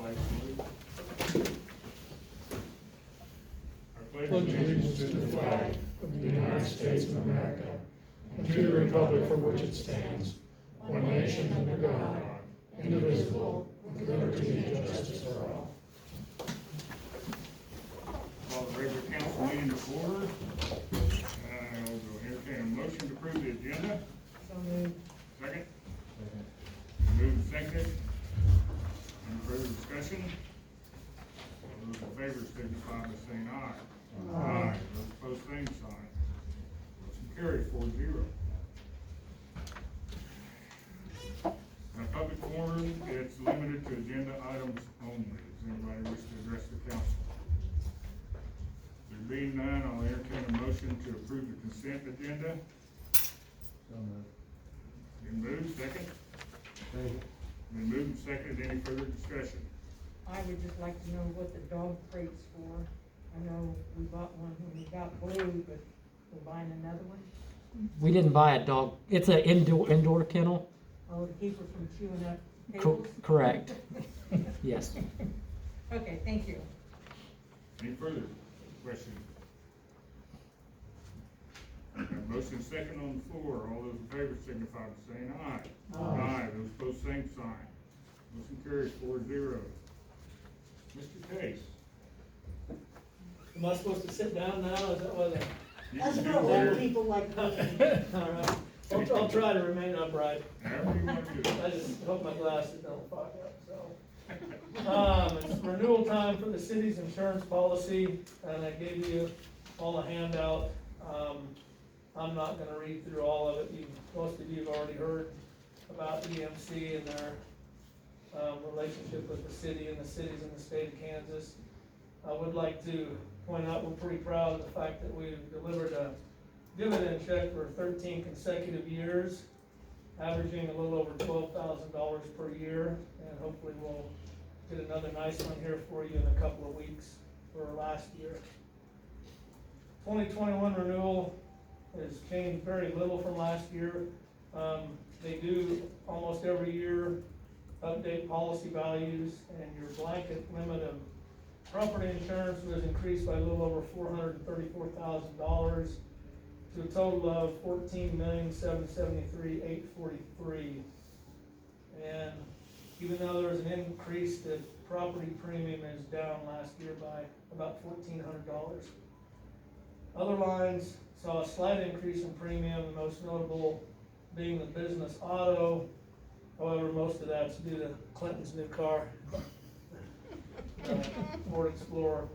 flag salute. I pledge Allegiance to the flag of the United States of America and to the republic for which it stands, one nation under God, indivisible, with liberty and justice for all. Call the regular council meeting to order. I'll entertain a motion to approve the agenda. So moved. Second? Moved and seconded. Any further discussion? All those in favor signify by saying aye. Aye. Those opposed, same sign. Motion carries 4-0. Now, public forum, it's limited to agenda items only. Does anybody wish to address the council? There being none, I'll entertain a motion to approve the consent agenda. Been moved, second? Been moved and seconded. Any further discussion? I would just like to know what the dog crate's for. I know we bought one when we got blue, but we're buying another one. We didn't buy a dog. It's an indoor kennel. Oh, to keep her from chewing up tables? Correct. Yes. Okay, thank you. Any further questions? Motion second on the floor. All those in favor signify by saying aye. Aye. Those opposed, same sign. Motion carries 4-0. Mr. Case. Am I supposed to sit down now? Is that what You That's can for do old whatever- people like me. all right. I'll try to remain upright. however you want to do I it. just hope my glasses don't fog up, so. It's renewal time for the city's insurance policy, and I gave you all a handout. I'm not gonna read through all of it. Most of you have already heard about EMC and their, relationship with the city and the cities in the state of Kansas. I would like to point out, we're pretty proud of the fact that we've delivered a dividend check for 13 consecutive years, averaging a little over $12,000 per year, and hopefully we'll get another nice one here for you in a couple of weeks for last year. 2021 renewal has changed very little from last year. They do almost every year update policy values, and your blanket limit of property insurance was increased by a little over $434,000 to a total of $14,773,843. And even though there was an increase, the property premium is down last year by about $1,400. Other lines saw a slight increase in premium, the most notable being the business auto. However, most of that's due to Clinton's new car, Ford Explorer.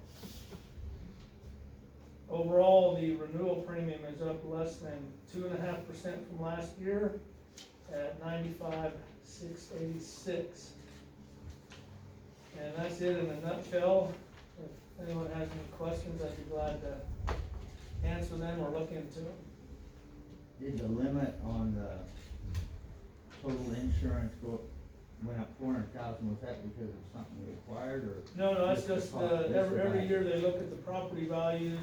Overall, the renewal premium is up less than 2.5% from last year at $95,686. And that's it in a nutshell. If anyone has any questions, I'd be glad to answer them or look into them. Did the limit on the total insurance went up 400,000? Was that because of something we acquired, or? No, that's the just, cost? every year they look at the property values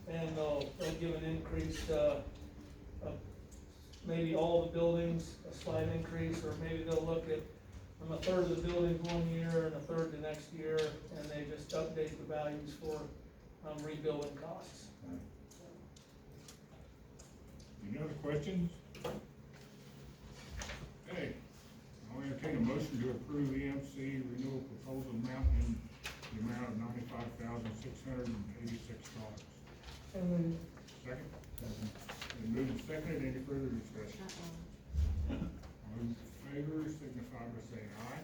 and they'll give an increase, of maybe all the buildings, a slight increase, or maybe they'll look at a third of the buildings one year and a third the next year, and they just update the values for, rebuilding costs. Any other questions? Okay, I'll entertain a motion to approve EMC renewal proposal amount in the amount of $95,686. So moved. Second? Been moved and seconded. Any further discussion? All those in favor signify by saying aye.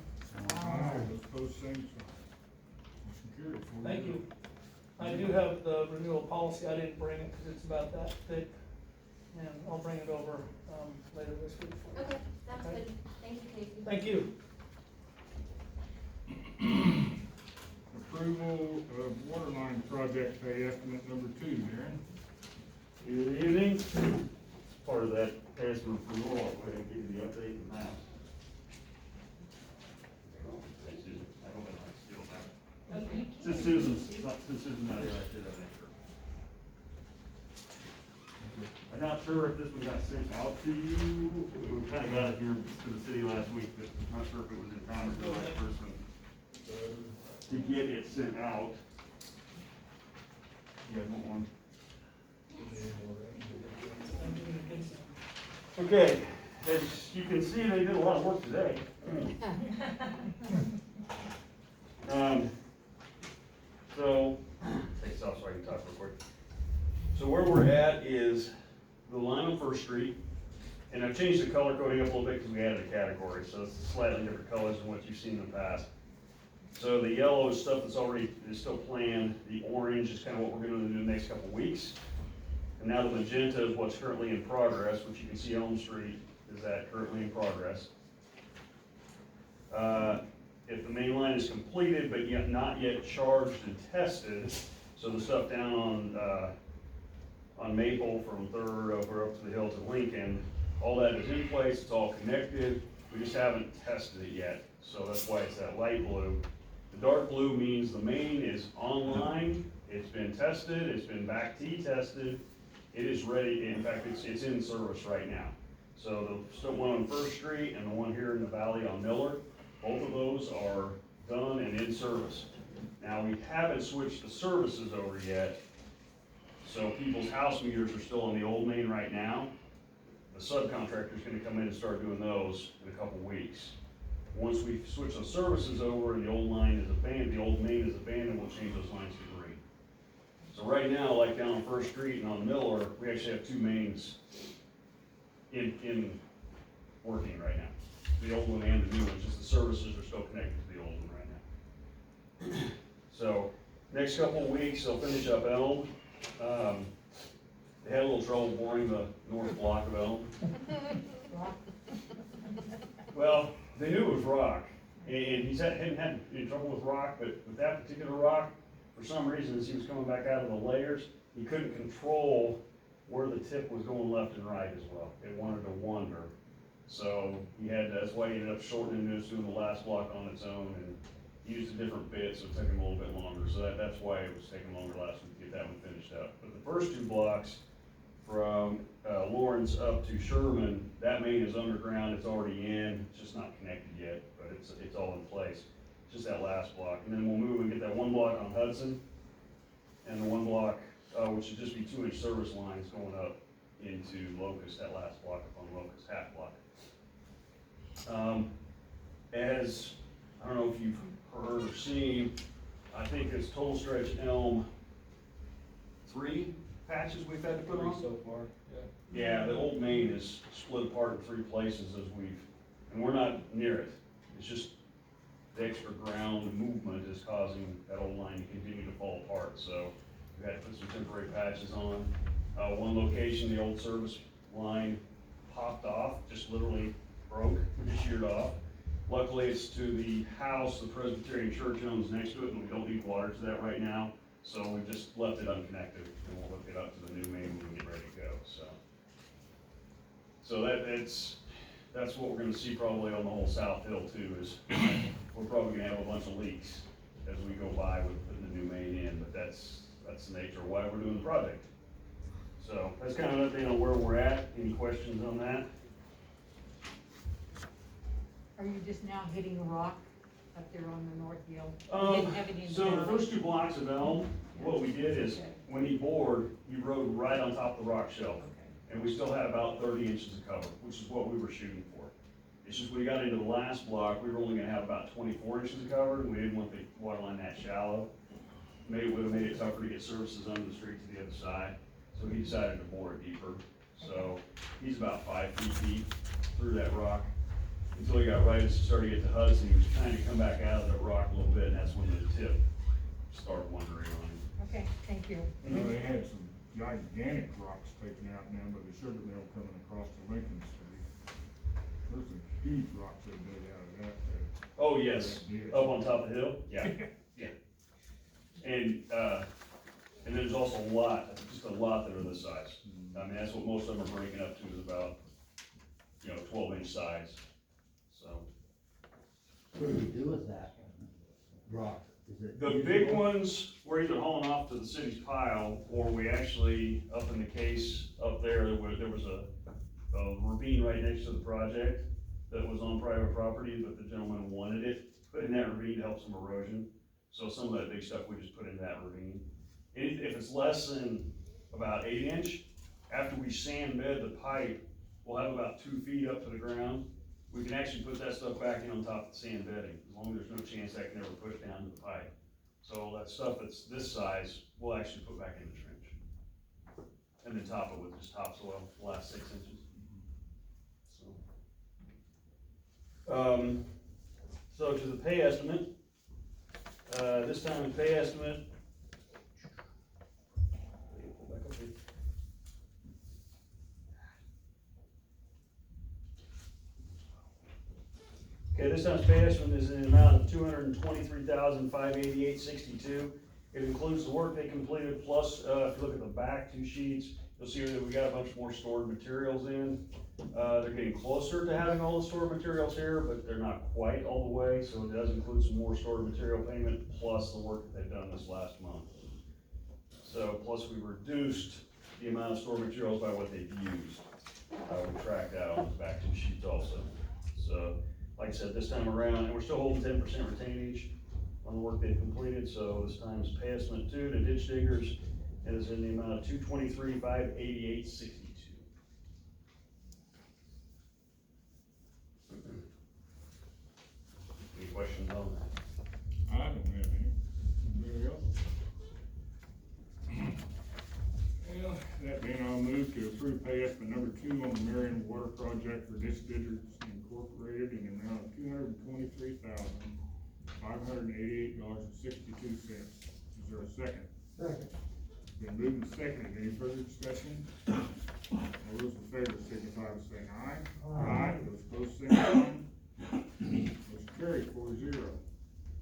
Aye. Those opposed, same sign. Motion carried 4-0. Thank you. I do have the renewal policy. I didn't bring it because it's about that thick, and I'll bring it over, later this week for you. Okay, sounds Okay. good. Thank you, Casey. Thank you. Approval of waterline project pay estimate number 2, Darren. Good evening. As part of that estimate for Renewal, I'll go ahead and give you the update and map. Since Susan's not here, I should have answered. I'm not sure if this one got sent out to you. We kind of got it here to the city last week, but I'm not sure if it was in time or the right person to get it sent out. You guys want one? Okay, as you can see, they did a lot of work today. So, take this off so I can talk real quick. So where we're at is the line on First Street, and I've changed the color coding up a little bit because we added a category, so it's slightly different colors than what you've seen in the past. So the yellow is stuff that's already, is still planned, the orange is kind of what we're gonna do the next couple of weeks. And now the magenta is what's currently in progress, which you can see Elm Street is that currently in progress. If the main line is completed, but yet not yet charged and tested, so the stuff down on Maple from Third over up to the hill to Lincoln, all that is in place, it's all connected, we just haven't tested it yet, so that's why it's that light blue. The dark blue means the main is online, it's been tested, it's been back T tested, it is ready, in fact, it's in service right now. So the one on First Street and the one here in the valley on Miller, both of those are done and in service. Now, we haven't switched the services over yet, so people's house meters are still on the old main right now. The subcontractor's gonna come in and start doing those in a couple weeks. Once we switch those services over and the old line is abandoned, the old main is abandoned, we'll change those lines to green. So right now, like down on First Street and on Miller, we actually have two mains in working right now. The old one and the new one, just the services are still connected to the old one right now. So, next couple of weeks, they'll finish up Elm. They had a little trouble boring the north block of Elm. Well, they knew it was rock, and he hadn't had any trouble with rock, but with that particular rock, for some reason, as he was coming back out of the layers, he couldn't control where the tip was going left and right as well. It wanted to wander. So that's why he ended up shortening this, doing the last block on its own, and used a different bit, so it took him a little bit longer. So that's why it was taking longer last week to get that one finished up. But the first two blocks, from Lawrence up to Sherman, that main is underground, it's already in, it's just not connected yet, but it's all in place. It's just that last block. And then we'll move and get that one block on Hudson, and the one block, which should just be 2-inch service lines going up into Locust, that last block up on Locust, half block. As, I don't know if you've heard or seen, I think it's total stretch Elm 3 patches we've had to put on. So far, Yeah, the old main is split apart in 3 places and we're not near it. It's just the extra ground movement is causing that old line to continue to fall apart. So we had to put some temporary patches on. One location, the old service line popped off, just literally broke, just sheared off. Luckily, it's to the house the Presbyterian Church owns next to it, and we don't need water to that right now. So we've just left it unconnected, and we'll hook it up to the new main when we get ready to go, so that's what we're gonna see probably on the whole South Hill too, is we're probably gonna have a bunch of leaks as we go by with putting the new main in, but that's the nature of why we're doing the project. So that's kind of an update on where we're at. Any questions on that? Are you just now hitting a rock up there on the North Hill? You didn't have it in So the town? first 2 blocks of Elm, what we did is, Okay. when he bored, he rode right on top of the rock shelf. Okay. And we still had about 30 inches of cover, which is what we were shooting for. It's just when we got into the last block, we were only gonna have about 24 inches of cover, and we didn't want the water line that shallow. It would've made it tougher to get services under the street to the other side, so he decided to bore it deeper. So he's about 5 feet deep through that rock, until he got right as he started to get to Hudson. He was trying to come back out of that rock a little bit, and that's when the tip started wandering on him. Okay, thank you. You know, they had some gigantic rocks taken out now by the sugar mill coming across the Lincoln Street. There's some huge rocks they did out of that there. Oh, yes, Yeah. up on top of the hill, yeah, yeah. And there's also just a lot that are this size. I mean, that's what most of them are breaking up to, is about, 12-inch size, so. What do we do with that rock? Is it? The big ones, we're either hauling off to the city's pile, or we actually, up in the case up there was a ravine right next to the project that was on private property, but the gentleman wanted it, put in that ravine to help some erosion. So some of that big stuff we just put in that ravine. If it's less than about 8 inch, after we sand bed the pipe, we'll have about 2 feet up to the ground. We can actually put that stuff back in on top of the sand bedding, as long as there's no chance that can ever push down to the pipe. So all that stuff that's this size, we'll actually put back in the trench. And then top it with just topsoil, the last 6 inches. So to the pay estimate, this time the pay estimate. Pull back up here. Okay, this time's pay estimate is in the amount of $223,588.62. It includes the work they completed, plus, if you look at the back 2 sheets, you'll see that we got a bunch more stored materials in. They're getting closer to having all the stored materials here, but they're not quite all the way, so it does include some more stored material payment, plus the work that they've done this last month. So, plus we reduced the amount of stored materials by what they've used. We tracked that on the back 2 sheets also. So, like I said, this time around, and we're still holding 10% retainage on the work they've completed, so this time's pay estimate 2 to ditch diggers is in the amount of $223,588.62. Any questions on that? I don't have any. Anybody else? Well, that being, I'll move to approve pay estimate number 2 on the Marion Water Project for Ditch Diggers Incorporated in the amount of $223,588.62. Is there a second? Second. Been moved and seconded. Any further discussion? All those in favor signify by saying aye. Aye. Those opposed, same sign. Motion carried 4-0.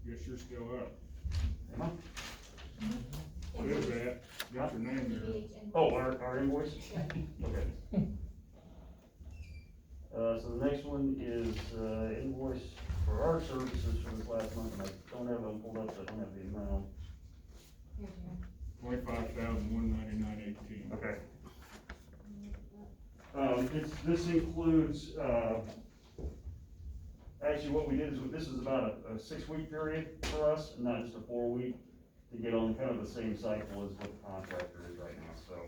Guess you're still up. Am I? There's that. Got your name there. Oh, our invoice? Okay. So the next one is, invoice for our services for this last month, and I don't have them pulled up, so I don't have the amount. $25,199.18. Okay. This includes, actually what we did is, this is about a 6-week period for us, and not just a 4-week, to get on kind of the same cycle as what the contractor is right now, so.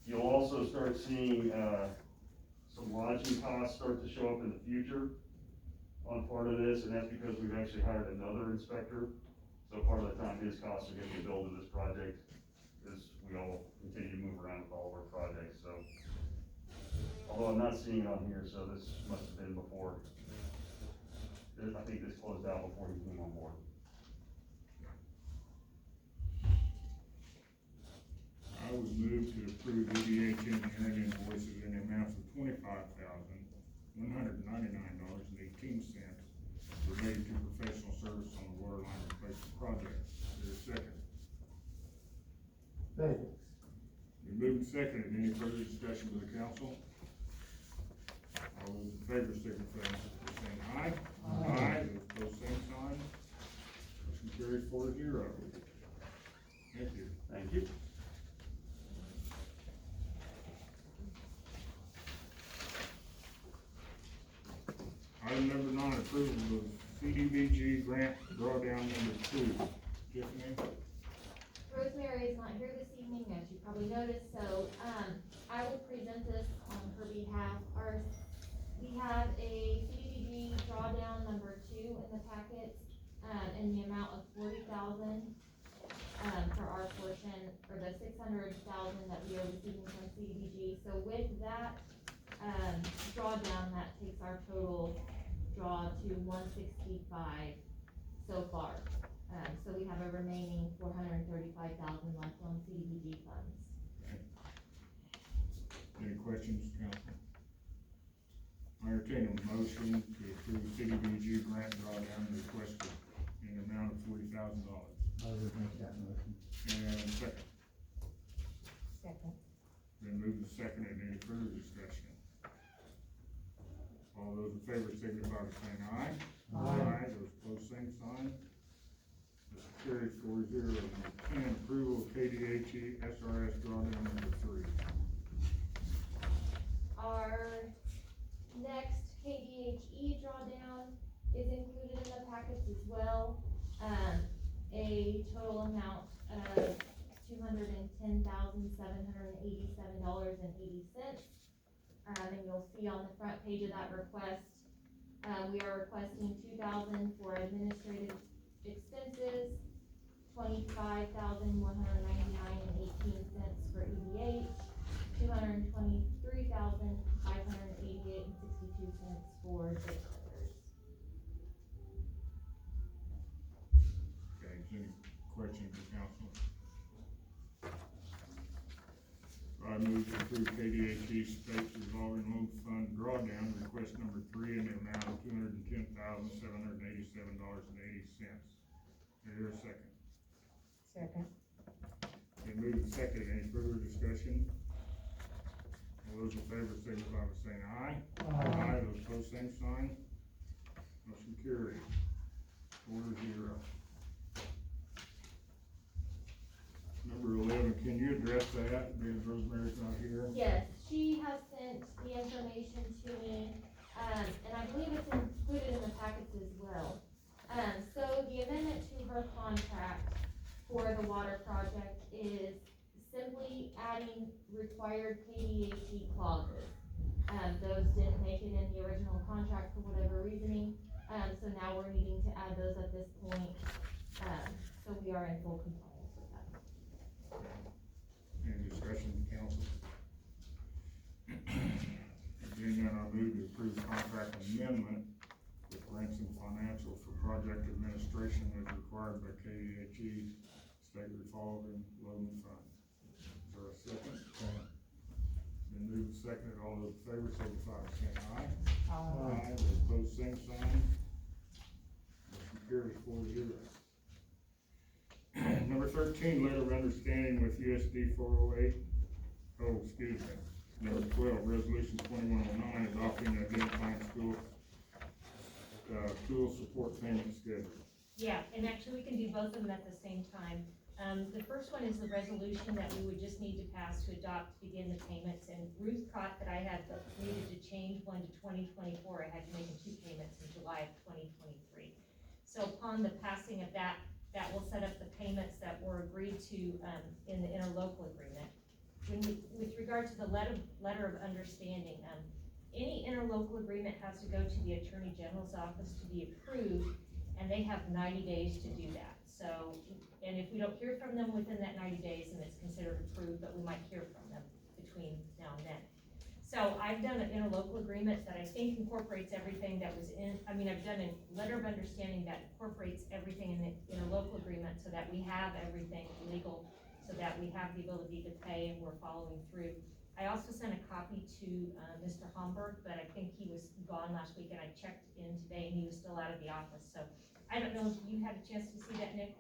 You'll also start seeing, some lodging costs start to show up in the future on part of this, and that's because we've actually hired another inspector. So part of the time his costs are gonna be billed to this project, as we all continue to move around with all of our projects, so. Although I'm not seeing it on here, so this must have been before. I think this closed out before he came on board. I would move to approve EDH engineering invoices in the amounts of $25,199.18 related to professional service on the water line replacement project. Is there a second? Second. Been moved and seconded. Any further discussion with the council? All those in favor signify by saying aye. Aye. Those opposed, same sign. Motion carries 4-0. Thank you. Thank you. Item number 9, approval of Cdbg grant drawdown number 2. Tiffany? Rosemary is not here this evening, as you probably noticed, so, I will present this on her behalf. We have a CDBG drawdown number 2 in the packet, in the amount of $40,000, for our portion, or the $600,000 that we are receiving from CDBG. So with that, drawdown, that takes our total draw to 165 so far. So we have a remaining 435,000 left on CDBG funds. Any questions, council? I entertain a motion to approve Cdbg grant drawdown requested in the amount of $40,000. I would make that motion. And second. Second. Been moved and seconded. Any further discussion? All those in favor signify by saying aye. Aye. Those opposed, same sign. Motion carries 4-0. Number 10, approval of KDHE SRS drawdown number 3. Our next KDHE drawdown is included in the packets as well, a total amount of $210,787.80. And you'll see on the front page of that request, we are requesting $2,000 for administrative expenses, $25,199.18 for EDH, $223,588.62 for gift creditors. Okay, is any questions from council? I move to approve KDHE State Revolving Loan Fund drawdown request number 3 in the amount of $210,787.80. Is there a second? Second. Been moved and seconded. Any further discussion? All those in favor signify by saying aye. Aye. Those opposed, same sign. Motion carried. 4-0. Number 11, can you address that, because Rosemary's not here? Yes, she has sent the information to me, and I believe it's included in the packets as well. So the amendment to her contract for the water project is simply adding required KDHE clauses. Those didn't make it in the original contract for whatever reasoning, so now we're needing to add those at this point. So we are in full compliance with that. Any discussion, council? Being none, I move to approve contract amendment with Ransom Financial for project administration as required by KDHE State Revolving Loan Fund. Is there a second? Been moved and seconded. All those in favor signify by saying aye. Aye. Those opposed, same sign. Motion carries 4-0. Number 13, letter of understanding with USD 408. Oh, excuse me. Number 12, resolution 2109, adopting the identifying school support payment schedule. Yeah, and actually we can do both of them at the same time. The first one is the resolution that we would just need to pass to adopt to begin the payments, and Ruth caught that I had needed to change one to 2024. I had to make 2 payments in July of 2023. So upon the passing of that, that will set up the payments that were agreed to in the interlocal agreement. With regard to the letter of understanding, any interlocal agreement has to go to the Attorney General's office to be approved, and they have 90 days to do that. So, and if we don't hear from them within that 90 days, then it's considered approved, but we might hear from them between now and then. So I've done an interlocal agreement that I think incorporates everything that was in, I've done a letter of understanding that incorporates everything in the interlocal agreement so that we have everything legal, so that we have the ability to pay and we're following through. I also sent a copy to Mr. Homburg, but I think he was gone last week, and I checked in today and he was still out of the office. So I don't know if you had a chance to see that, Nick?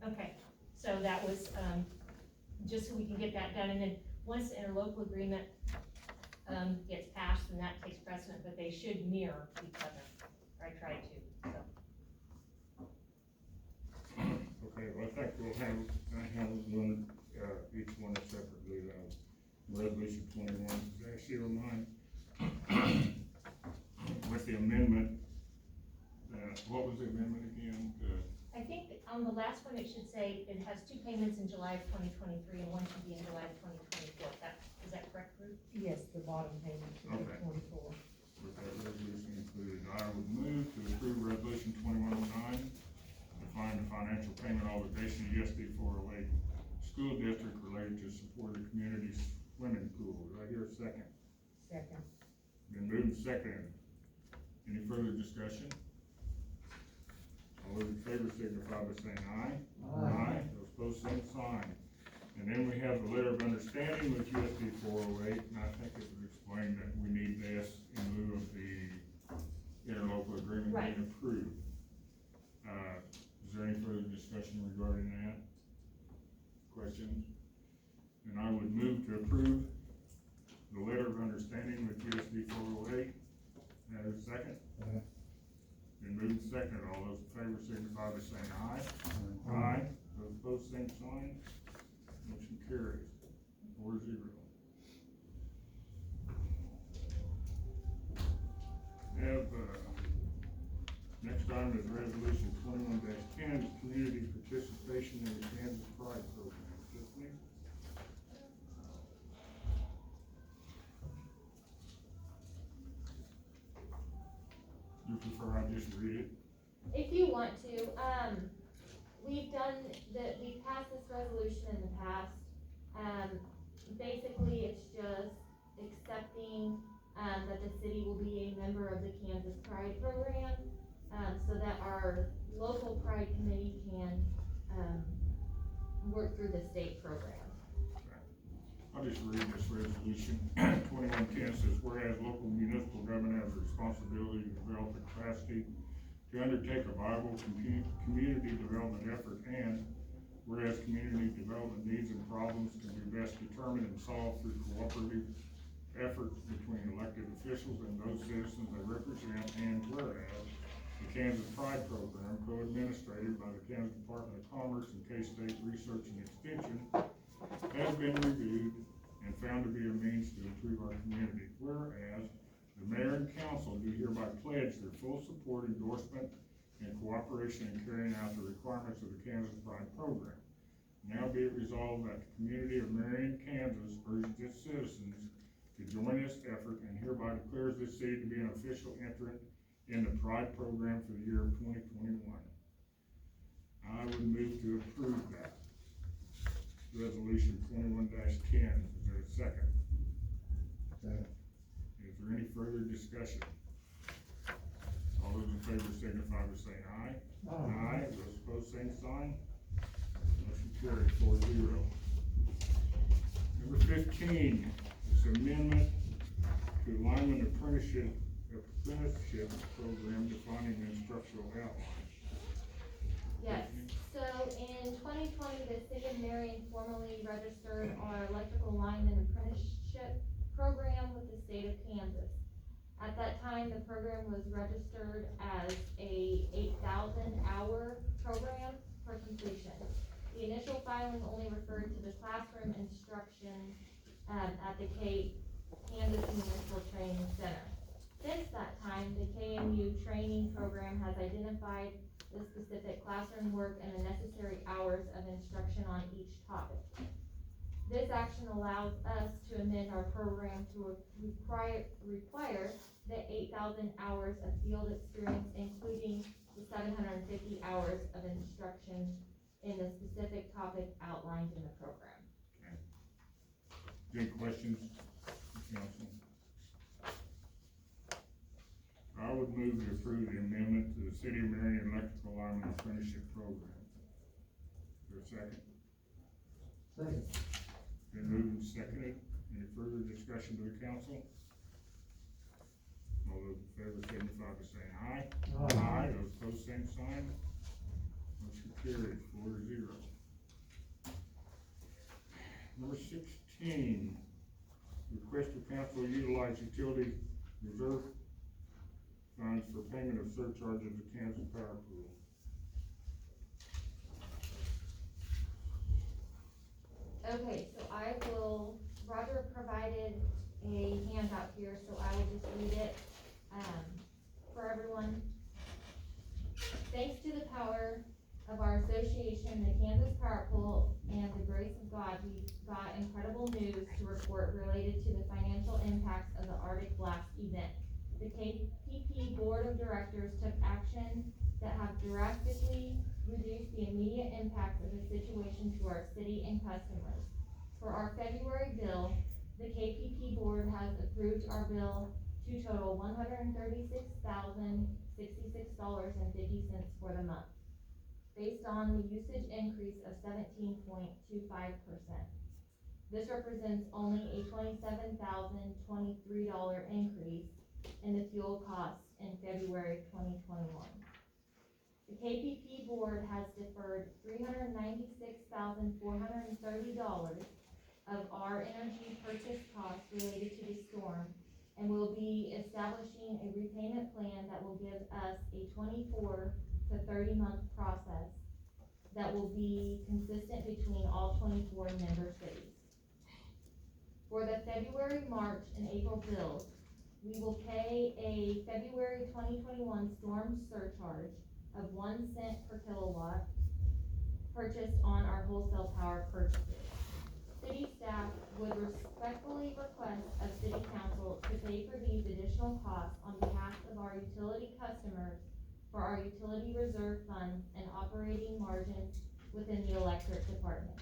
Okay, so that was just so we can get that done, and then once the interlocal agreement gets passed, then that takes precedent, but they should mirror each other. I tried to, so. Okay, well, I think we'll handle each one separately. Resolution 21-09 with the amendment. What was the amendment again? I think that on the last one, it should say it has 2 payments in July of 2023 and one should be in July of 2024. Is that correct, Ruth? Yes, the bottom payment should be Okay. 24. With that resolution included, I would move to approve resolution 2109, define the financial payment obligation to USD 408 school district related to support of the community swimming pool. Do I hear a second? Second. Been moved and seconded. Any further discussion? All those in favor signify by saying aye. Aye. Those opposed, same sign. And then we have the letter of understanding with USD 408, and I think it was explained that we need this in lieu of the interlocal agreement Right. being approved. Is there any further discussion regarding that? Questions? And I would move to approve the letter of understanding with USD 408. Have a second? Been moved and seconded. All those in favor signify by saying aye. Aye. Those opposed, same sign. Motion carries 4-0. Have, item is resolution 21-10, community participation in the Kansas Pride Program. Tiffany? You prefer I just read it? If you want to, we've passed this resolution in the past. Basically, it's just accepting, that the city will be a member of the Kansas Pride Program, so that our local Pride Committee can, work through the state program. I'll just read this resolution. 21-10 says, whereas local municipal government has a responsibility to develop the capacity to undertake a viable community development effort, and whereas community development needs and problems can be best determined and solved through cooperative effort between elected officials and those citizens they represent, and whereas the Kansas Pride Program, co-administrated by the Kansas Department of Commerce and K-State Research and Extension, has been reviewed and found to be a means to improve our community. Whereas the mayor and council do hereby pledge their full support, endorsement, and cooperation in carrying out the requirements of the Kansas Pride Program. Now be it resolved that the community of Marion, Kansas urges its citizens to join this effort and hereby declares this city to be an official entrant in the Pride Program for the year of 2021. I would move to approve that. Resolution 21-10, is there a second? Second. Is there any further discussion? All those in favor signify by saying aye. Aye. Those opposed, same sign. Motion carried 4-0. Number 15, it's amendment to lineman apprenticeship program defining the instructional outline. Yes, so in 2020, the city of Marion formally registered our electrical lineman apprenticeship program with the state of Kansas. At that time, the program was registered as a 8,000 hour program for completion. The initial filing only referred to the classroom instruction at the Kansas Municipal Training Center. Since that time, the KMU training program has identified the specific classroom work and the necessary hours of instruction on each topic. This action allows us to amend our program to require the 8,000 hours of field experience, including the 750 hours of instruction in the specific topic outlined in the program. Any questions, council? I would move to approve the amendment to the City of Marion Electrical Lineman Apprenticeship Program. Is there a second? Second. Been moved and seconded. Any further discussion to the council? All those in favor signify by saying aye. Aye. Those opposed, same sign. Motion carried 4-0. Number 16, request for council to utilize utility reserve funds for payment of surcharges to Kansas Power Pool. Okay, so Roger provided a handout here, so I will just read it, for everyone. Thanks to the power of our association, the Kansas Power Pool, and the grace of God, we've got incredible news to report related to the financial impacts of the Arctic Blast event. The KPP Board of Directors took action that have drastically reduced the immediate impact of the situation to our city and customers. For our February bill, the KPP Board has approved our bill to total $136,066.50 for the month, based on the usage increase of 17.25%. This represents only a $27,023 increase in the fuel costs in February 2021. The KPP Board has deferred $396,430 of our energy purchase costs related to the storm, and will be establishing a repayment plan that will give us a 24 to 30 month process that will be consistent between all 24 member cities. For the February, March, and April bills, we will pay a February 2021 storm surcharge of 1 cent per kilowatt purchased on our wholesale power purchases. City staff would respectfully request of city council to pay for these additional costs on behalf of our utility customers for our utility reserve funds and operating margins within the electric department.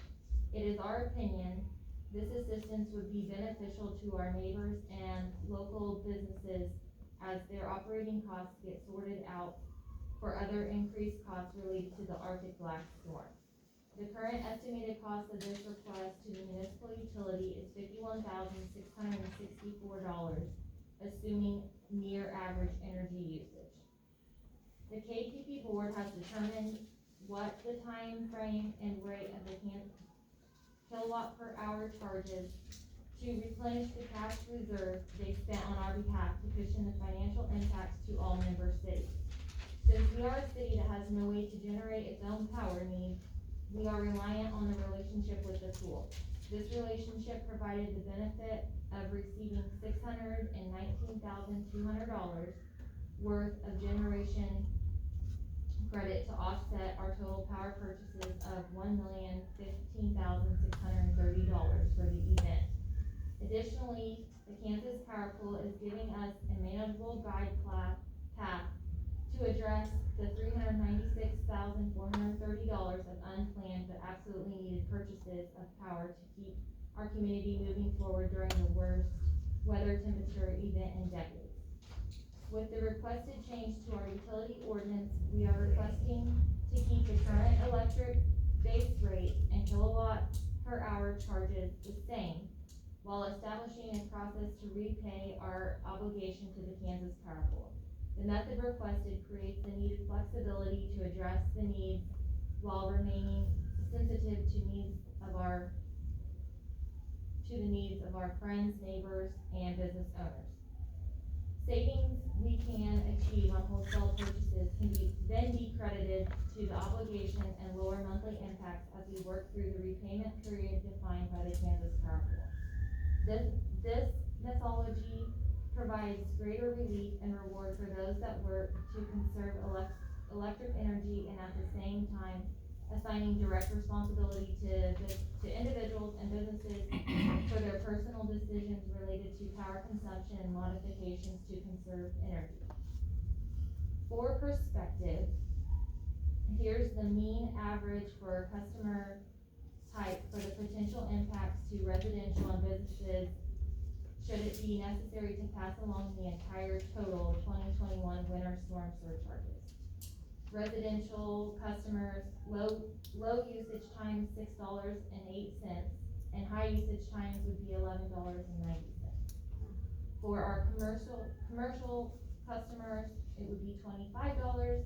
It is our opinion this assistance would be beneficial to our neighbors and local businesses as their operating costs get sorted out for other increased costs related to the Arctic black storm. The current estimated cost of this request to the municipal utility is $51,664, assuming near average energy usage. The KPP board has determined what the time frame and rate of the kilowatt per hour charges to replenish the cash reserve they spent on our behalf to cushion the financial impacts to all member cities. Since we are a city that has no way to generate its own power needs, we are reliant on the relationship with the pool. This relationship provided the benefit of receiving $619,200 worth of generation credit to offset our total power purchases of $1,015,630 for the event. Additionally, the Kansas Power Pool is giving us a manageable guide path to address the $396,430 of unplanned but absolutely needed purchases of power to keep our community moving forward during the worst weather temperature event in decades. With the requested change to our utility ordinance, we are requesting to keep the current electric base rate and kilowatt per hour charges the same, while establishing a process to repay our obligation to the Kansas Power Pool. The method requested creates the needed flexibility to address the needs while remaining sensitive to the needs of our friends, neighbors, and business owners. Savings we can achieve on wholesale purchases can then be credited to the obligation and lower monthly impacts as we work through the repayment period defined by the Kansas Power Pool. This methodology provides greater relief and reward for those that work to conserve electric energy and at the same time assigning direct responsibility to individuals and businesses for their personal decisions related to power consumption and modifications to conserve energy. For perspective, here's the mean average for customer type for the potential impacts to residential and businesses should it be necessary to pass along the entire total 2021 winter storm surcharges. Residential customers, low usage times $6.08, and high usage times would be $11.90. For our commercial customers, it would be $25.40.